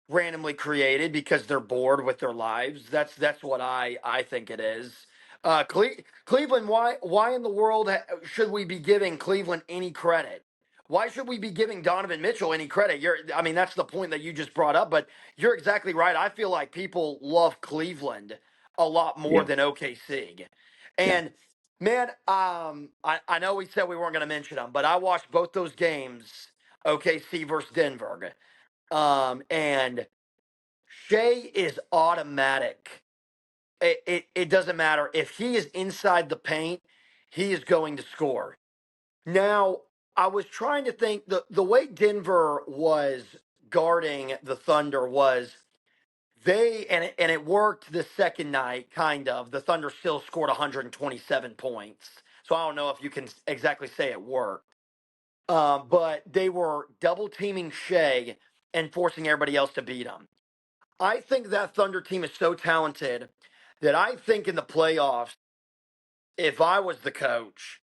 randomly created because they're bored with their lives. That's what I think it is. Cleveland, why in the world should we be giving Cleveland any credit? why should we be giving Donovan Mitchell any credit? I mean, that's the point that you just brought up, but you're exactly right. I feel like people love Cleveland a lot more Yeah, than OKC. yeah. And man, I know we said we weren't going to mention them, but I watched both those games, OKC versus Denver. And Shea is automatic. It doesn't matter if he is inside the paint, he is going to score. Now, I was trying to think the way Denver was guarding the Thunder was and it worked the second night, kind of. The Thunder still scored 127 points. So I don't know if you can exactly say it worked. But they were double teaming Shea and forcing everybody else to beat him. I think that Thunder team is so talented that I think in the playoffs, if I was the coach,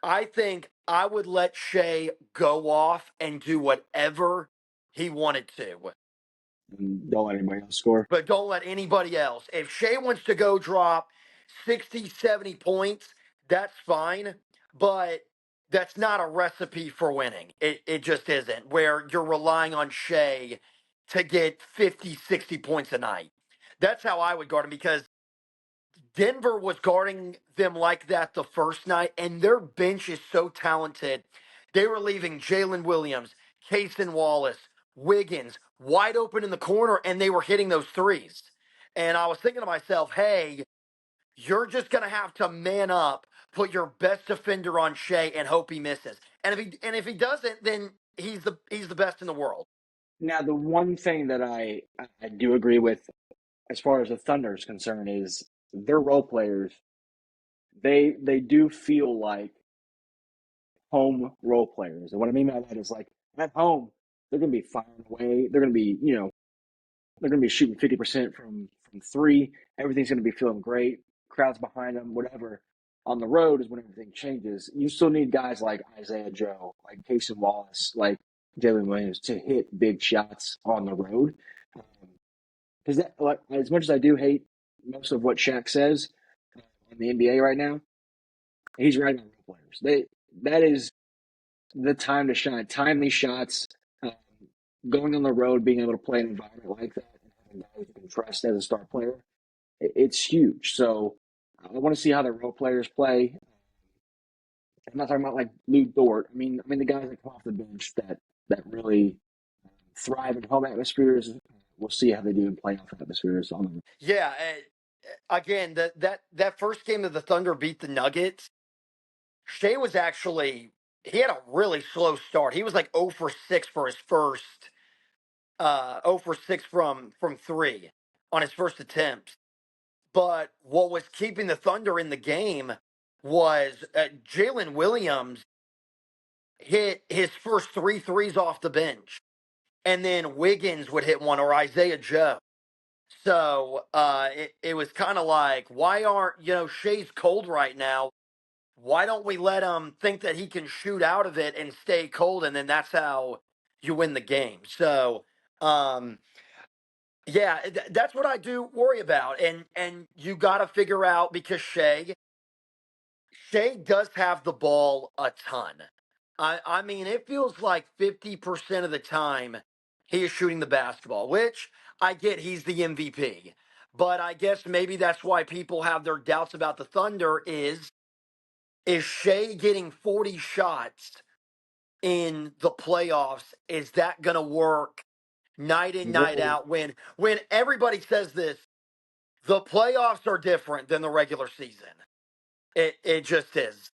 I think I would let Shea go off and do whatever he wanted to. And don't let anybody else score. But don't let anybody else. If Shea wants to go drop 60, 70 points, that's fine. But that's not a recipe for winning. It just isn't, where you're relying on Shea to get 50, 60 points a night. That's how I would guard him because Denver was guarding them like that the first night, and their bench is so talented. They were leaving Jalen Williams, Cason Wallace, Wiggins wide open in the corner, and they were hitting those threes. And I was thinking to myself, hey, you're just going to have to man up, put your best defender on Shea, and hope he misses. And if he doesn't, then he's the best in the world. Now, the one thing that I do agree with as far as the Thunder is concerned is their role players. They do feel like home role players, and what I mean by that is like at home they're going to be firing away. They're going to be they're going to be shooting 50% from three. Everything's going to be feeling great. Crowds behind them, whatever. On the road is when everything changes. You still need guys like Isaiah Joe, like Casey Wallace, like Jalen Williams to hit big shots on the road. Because like, as much as I do hate most of what Shaq says in the NBA right now, he's right on role players. That is the time to shine. Timely shots, um, going on the road, being able to play in an environment like that, and having guys you can trust as a star player, it's huge. So I want to see how the role players play. I'm not talking about like Lou Dort. I mean the guys that come off the bench that really thrive in home atmospheres. We'll see how they do in playoff atmospheres. On Yeah. Again, that first game that the Thunder beat the Nuggets, Shea was actually he had a really slow start. He was like 0 for 6 for his first 0 for 6 from 3 on his first attempt. But what was keeping the Thunder in the game was Jalen Williams hit his first three threes off the bench. And then Wiggins would hit one or Isaiah Joe. So it was kind of like, why aren't, Shea's cold right now? Why don't we let him think that he can shoot out of it and stay cold? And then that's how you win the game. So, yeah, that's what I do worry about. And you got to figure out because Shea does have the ball a ton. I mean, it feels like 50% of the time he is shooting the basketball, which I get he's the MVP. But I guess maybe that's why people have their doubts about the Thunder is Shea getting 40 shots in the playoffs? Is that going to work night in, night exactly. out when everybody says this, the playoffs are different than the regular season. It just is.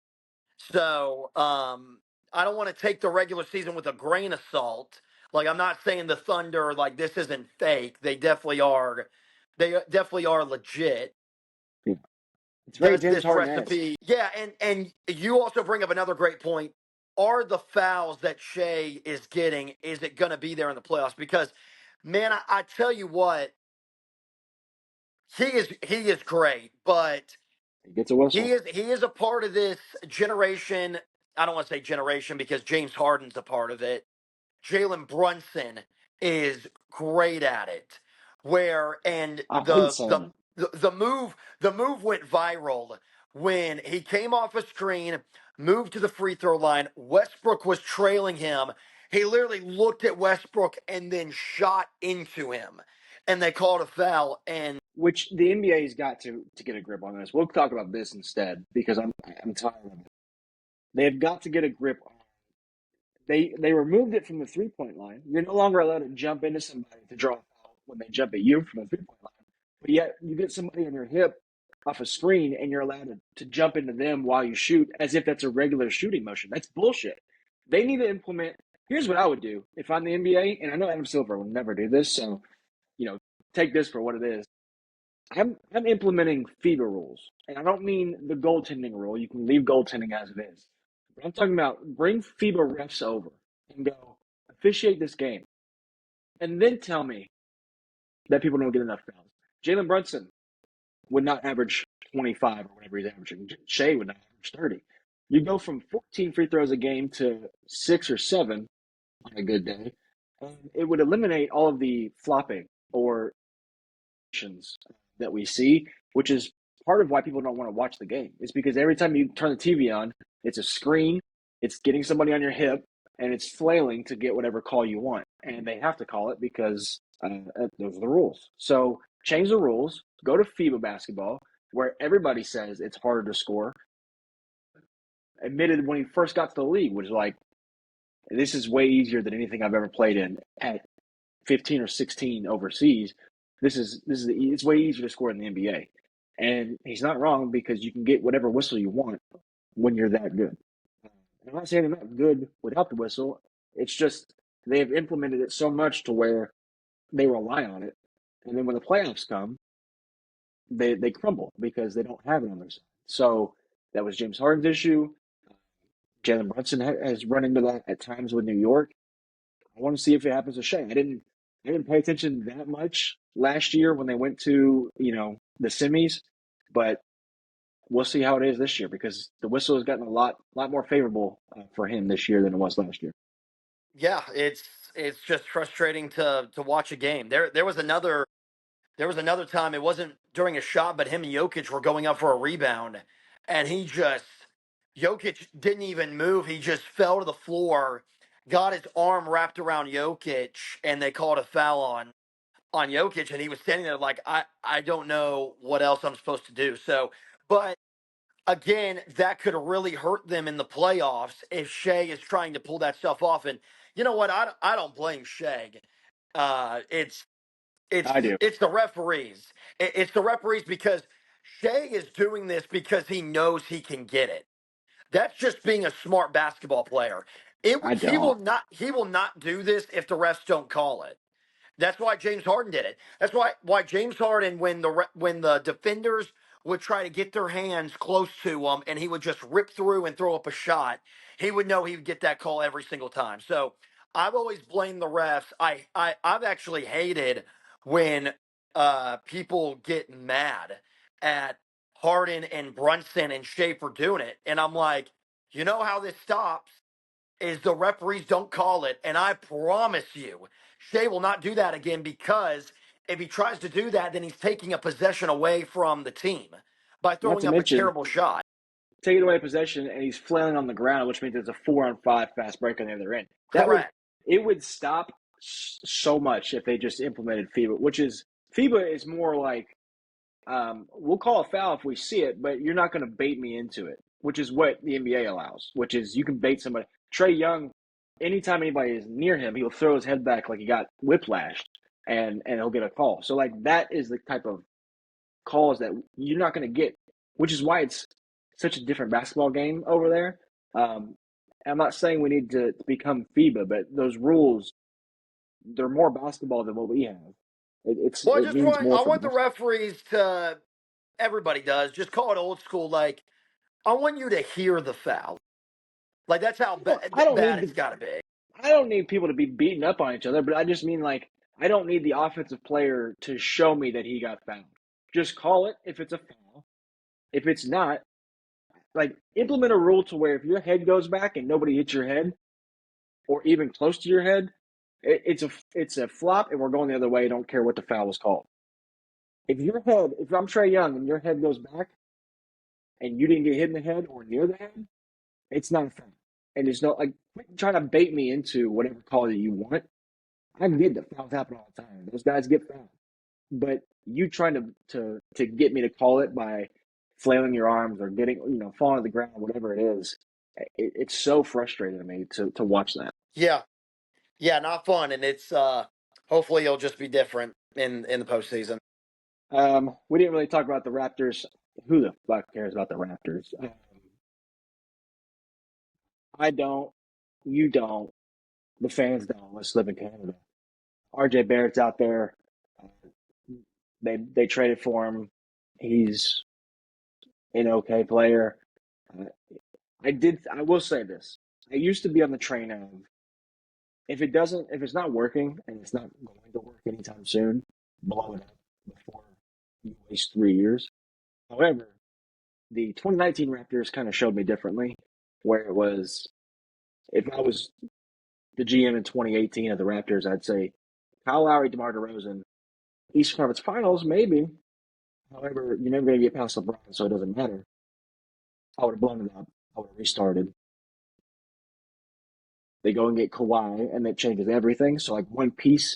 So I don't want to take the regular season with a grain of salt. Like I'm not saying the Thunder like this isn't fake. They definitely are. They definitely are legit. Yeah. It's very Does James this Harden-esque. recipe? Yeah, and you also bring up another great point. Are the fouls that Shea is getting? Is it going to be there in the playoffs? Because man, I tell you what, he is great, but He gets a He whistle. is he is a part of this generation. I don't want to say generation because James Harden's a part of it. Jalen Brunson is great at it. Where and I hate saying the move went viral when he came off a screen, moved to the free throw line. Westbrook was trailing him. He literally looked at Westbrook and then shot into him. And they called a foul. And Which the NBA's got to get a grip on this. We'll talk about this instead because I'm tired of it. They've got to get a grip on. They removed it from the 3-point line. You're no longer allowed to jump into somebody to draw a foul when they jump at you from the 3-point line. But yet you get somebody on your hip off a screen and you're allowed to jump into them while you shoot as if that's a regular shooting motion. That's bullshit. They need to implement. Here's what I would do if I'm the NBA, and I know Adam Silver will never do this, so take this for what it is. I'm implementing FIBA rules, and I don't mean the goaltending rule. You can leave goaltending as it is. But I'm talking about bring FIBA refs over and go officiate this game, and then tell me that people don't get enough fouls. Jalen Brunson would not average 25 or whatever he's averaging. Shea would not average 30. You go from 14 free throws a game to 6 or 7 on a good day, and it would eliminate all of the flopping or that we see, which is part of why people don't want to watch the game. It's because every time you turn the TV on, it's a screen, it's getting somebody on your hip, and it's flailing to get whatever call you want. And they have to call it because those are the rules. So change the rules, go to FIBA basketball, where everybody says it's harder to score. Admitted when he first got to the league, was like, this is way easier than anything I've ever played in at 15 or 16 overseas. It's way easier to score in the NBA. And he's not wrong because you can get whatever whistle you want when you're that good. I'm not saying they're not good without the whistle. It's just they have implemented it so much to where they rely on it. And then when the playoffs come, they crumble because they don't have it on their side. So that was James Harden's issue. Jalen Brunson has run into that at times with New York. I want to see if it happens to Shea. I didn't pay attention that much last year when they went to the semis, but we'll see how it is this year because the whistle has gotten a lot more favorable for him this year than it was last year. yeah, it's just frustrating to watch a game. There was another time, it wasn't during a shot, but him and Jokic were going up for a rebound, and Jokic didn't even move. He just fell to the floor, got his arm wrapped around Jokic, and they called a foul on Jokic, and he was standing there like, I don't know what else I'm supposed to do. So, but again, that could really hurt them in the playoffs if Shea is trying to pull that stuff off. And you know what? I don't blame Shea. Uh, it's it's I do. it's the referees. It's the referees because Shea is doing this because he knows he can get it. That's just being a smart basketball player. I He will don't. not do this if the refs don't call it. That's why James Harden did it. That's why James Harden, when the defenders would try to get their hands close to him, and he would just rip through and throw up a shot, he would know he would get that call every single time. So I've always blamed the refs. I've actually hated when people get mad at Harden and Brunson and Shea for doing it, and I'm like, you know how this stops is the referees don't call it, and I promise you, Shea will not do that again because if he tries to do that, then he's taking a possession away from the team by Not throwing to up a mention terrible shot. taking away possession and he's flailing on the ground, which means it's a 4-on-5 fast break on the other end. Correct. It would stop so much if they just implemented FIBA, which is FIBA is more like we'll call a foul if we see it, but you're not going to bait me into it, which is what the NBA allows, which is you can bait somebody. Trae Young, anytime anybody is near him, he'll throw his head back like he got whiplashed and he'll get a call. So like that is the type of calls that you're not going to get, which is why it's such a different basketball game over there. I'm not saying we need to become FIBA, but those rules, they're more basketball than what we have. Well, It means more I from want the us. referees to, everybody does, just call it old school. Like, I want you to hear the foul. Like, that's how I don't bad need it's got to be. I don't need people to be beating up on each other, but I just mean like I don't need the offensive player to show me that he got fouled. Just call it if it's a foul. If it's not, like implement a rule to where if your head goes back and nobody hits your head or even close to your head, it's a flop and we're going the other way. I don't care what the foul was called. If I'm Trae Young and your head goes back and you didn't get hit in the head or near the head, it's not a foul. And there's no like quit trying to bait me into whatever call that you want. I get that fouls happen all the time. Those guys get fouled. But you trying to get me to call it by flailing your arms or getting falling to the ground, whatever it is, it's so frustrating to me to watch that. Yeah, yeah, not fun, and it's hopefully it'll just be different in the postseason. We didn't really talk about the Raptors. Who the fuck cares about the Raptors? I don't. You don't. The fans don't. Let's live in Canada. RJ Barrett's out there. Uh, they traded for him. He's an okay player. Uh, I will say this. I used to be on the train of if it's not working and it's not going to work anytime soon, blow it up before you waste 3 years. However, the 2019 Raptors kind of showed me differently, where it was if I was the GM in 2018 of the Raptors, I'd say Kyle Lowry, DeMar DeRozan, Eastern Conference Finals, maybe. However, you're never going to get past LeBron, so it doesn't matter. I would have blown it up. I would have restarted. They go and get Kawhi, and that changes everything. So, like one piece,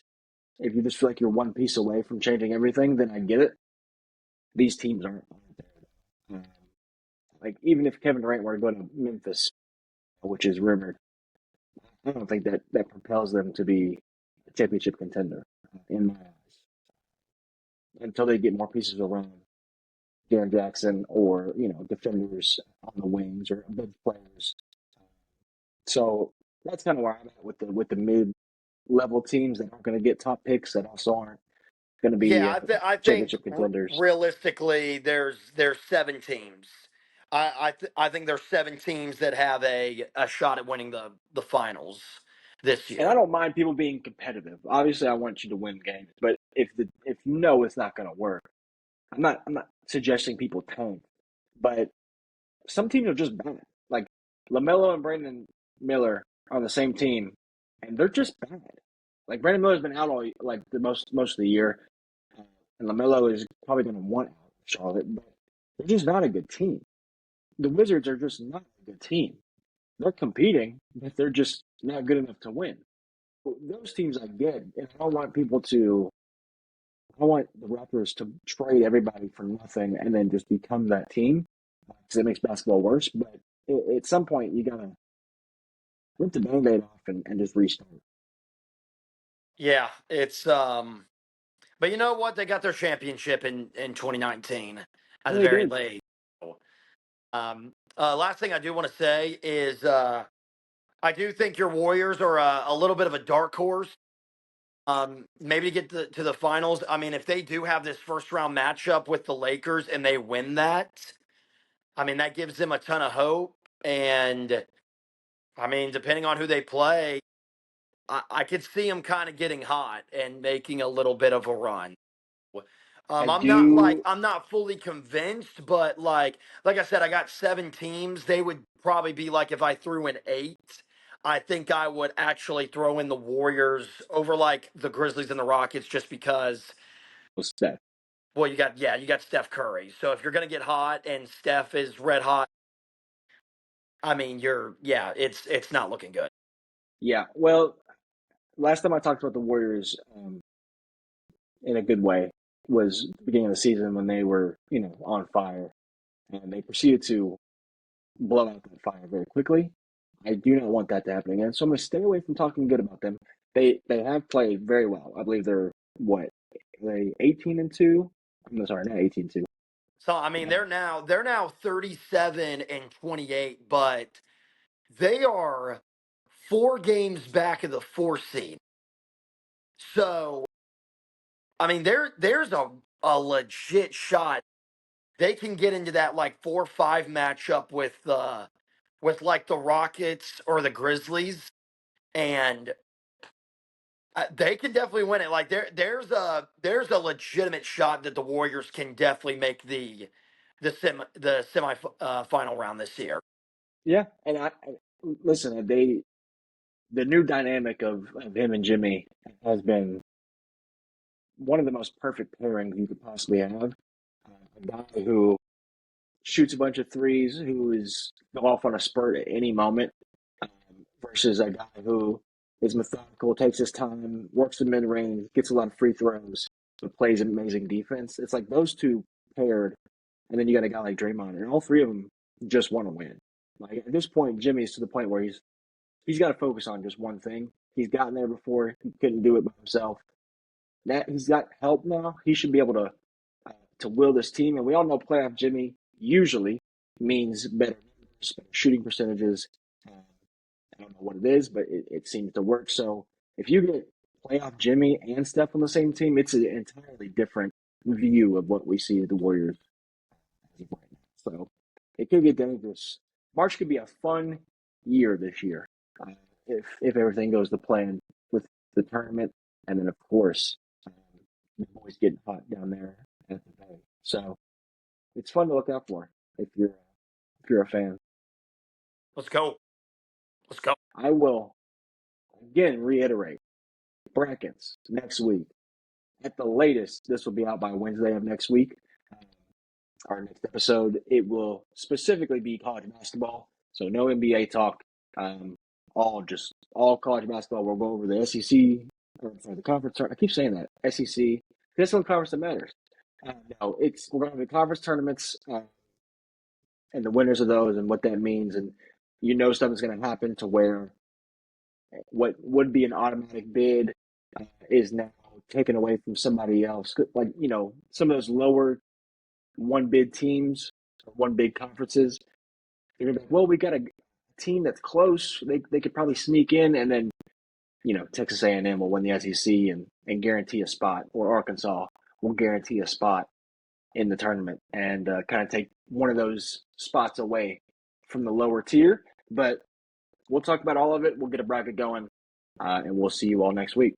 if you just feel like you're one piece away from changing everything, then I get it. These teams aren't there. Like even if Kevin Durant were to go to Memphis, which is rumored, I don't think that propels them to be a championship contender in my eyes until they get more pieces around Jaren Jackson or defenders on the wings or bench players. So that's kind of where I'm at with the mid level teams that aren't going to get top picks that also aren't going to be Yeah, I think championship contenders. realistically, there's 7 teams. I think there's 7 teams that have a shot at winning the finals this And I year. don't mind people being competitive. Obviously, I want you to win games, but if you know it's not going to work, I'm not suggesting people tank, but some teams are just bad. Like LaMelo and Brandon Miller on the same team, and they're just bad. Like Brandon Miller's been out all like the most of the year, and LaMelo is probably going to want out of Charlotte, but they're just not a good team. The Wizards are just not a good team. They're competing, but they're just not good enough to win. Those teams I get, and I don't want people to. I want the Raptors to trade everybody for nothing and then just become that team because it makes basketball worse. But at some point, you gotta rip the band-aid off and just restart. Yeah, it's but you know what? They got their championship in 2019 at And the they very did. least. Last thing I do want to say is I do think your Warriors are a little bit of a dark horse. Maybe to get to the finals. I mean, if they do have this first round matchup with the Lakers and they win that, I mean that gives them a ton of hope. And I mean, depending on who they play, I could see them kind of getting hot and making a little bit of a run. I do. I'm not fully convinced, but like I said, I got 7 teams. They would probably be like if I threw in 8. I think I would actually throw in the Warriors over like the Grizzlies and the Rockets just because Steph. well you got Steph Curry. So if you're gonna get hot and Steph is red hot, I mean it's not looking good. Yeah. Well, last time I talked about the Warriors in a good way was the beginning of the season when they were on fire and they proceeded to blow out that fire very quickly. I do not want that to happen again. So I'm going to stay away from talking good about them. They have played very well. I believe they're what they 18-2. I'm sorry, not 18-2. So I mean they're now 37-28, but they are 4 games back of the 4 seed. So I mean there's a legit shot they can get into that like 4-5 matchup with like the Rockets or the Grizzlies, and they can definitely win it. Like there's a legitimate shot that the Warriors can definitely make the semi final round this year. Yeah, and listen. The new dynamic of him and Jimmy has been one of the most perfect pairings you could possibly have. A guy who shoots a bunch of threes, who is go off on a spurt at any moment, um, versus a guy who is methodical, takes his time, works the mid range, gets a lot of free throws, but plays amazing defense. It's like those two paired, and then you got a guy like Draymond, and all three of them just want to win. Like at this point, Jimmy's to the point where he's got to focus on just one thing. He's gotten there before; he couldn't do it by himself. That he's got help now. He should be able to will this team. And we all know playoff Jimmy usually means better numbers, better shooting percentages. I don't know what it is, but it seems to work. So if you get playoff Jimmy and Steph on the same team, it's an entirely different view of what we see at the Warriors as of right now. So it could get dangerous. March could be a fun year this year if everything goes to plan with the tournament, and then of course um, the boys getting hot down there at the Bay. So it's fun to look out for if you're a fan. Let's go. Let's go. I will again reiterate brackets next week. At the latest, this will be out by Wednesday of next week. Um, our next episode, it will specifically be college basketball. So no NBA talk. Um, all college basketball. We'll go over the SEC, or sorry, the conference. I keep saying that SEC. This one conference that matters. No, we're going to have the conference tournaments and the winners of those and what that means, and something's going to happen to where what would be an automatic bid is now taken away from somebody else. Like some of those lower one bid teams, or one big conferences. They're gonna be like, well, we got a team that's close. They could probably sneak in, and then Texas A&M will win the SEC and guarantee a spot, or Arkansas will guarantee a spot in the tournament, and kind of take one of those spots away from the lower tier. But we'll talk about all of it. We'll get a bracket going, and we'll see you all next week.